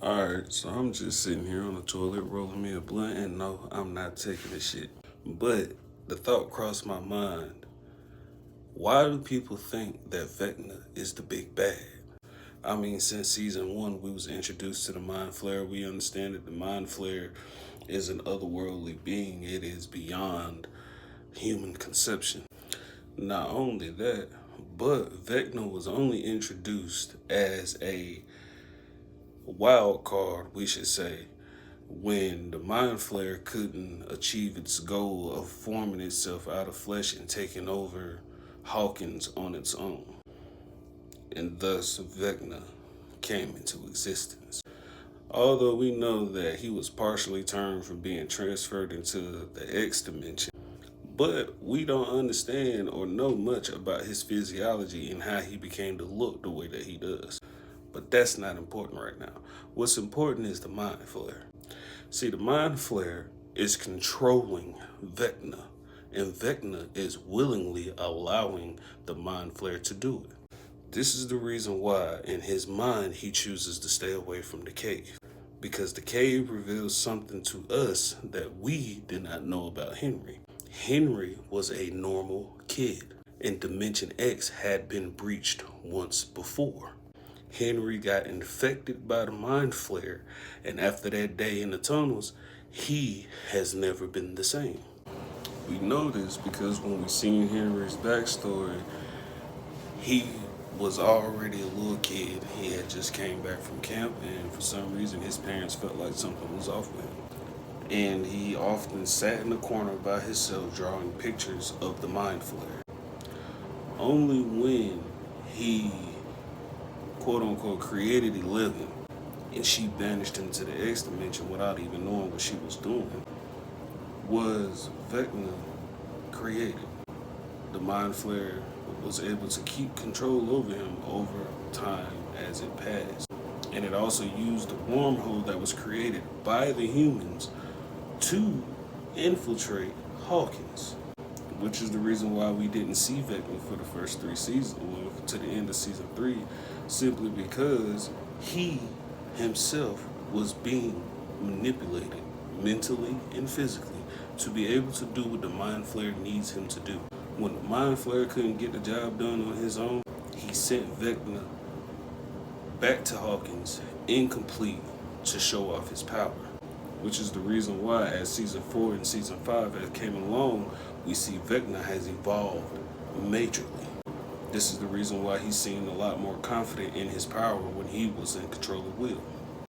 Alright, so I'm just sitting here on the toilet rolling me a blunt, and no, I'm not taking this shit. But the thought crossed my mind, why do people think that Vecna is the big bad? I mean, since season one, we was introduced to the Mind Flayer. We understand that the Mind Flayer is an otherworldly being. It is beyond human conception. Not only that, but Vecna was only introduced as a wild card, we should say, when the Mind Flayer couldn't achieve its goal of forming itself out of flesh and taking over Hawkins on its own. And thus Vecna came into existence. Although we know that he was partially turned from being transferred into the X dimension, but we don't understand or know much about his physiology and how he became to look the way that he does. But that's not important right now. What's important is the Mind Flayer. See, the Mind Flayer is controlling Vecna, and Vecna is willingly allowing the Mind Flayer to do it. This is the reason why, in his mind, he chooses to stay away from the cave. Because the cave reveals something to us that we did not know about Henry. Henry was a normal kid, and Dimension X had been breached once before. Henry got infected by the Mind Flayer, and after that day in the tunnels, he has never been the same. We know this because when we seen Henry's backstory, he was already a little kid. He had just came back from camp, and for some reason his parents felt like something was off with him. And he often sat in the corner by himself drawing pictures of the Mind Flayer. Only when he quote unquote created 11 and she banished him to the X dimension without even knowing what she was doing was Vecna created. The Mind Flayer was able to keep control over him over time as it passed. And it also used the wormhole that was created by the humans to infiltrate Hawkins, which is the reason why we didn't see Vecna for the first 3 seasons, well, to the end of season 3, simply because he himself was being manipulated mentally and physically to be able to do what the Mind Flayer needs him to do. When the Mind Flayer couldn't get the job done on his own, he sent Vecna back to Hawkins incomplete to show off his power. Which is the reason why as season 4 and season 5 has came along, we see Vecna has evolved majorly. This is the reason why he seemed a lot more confident in his power when he was in control of Will.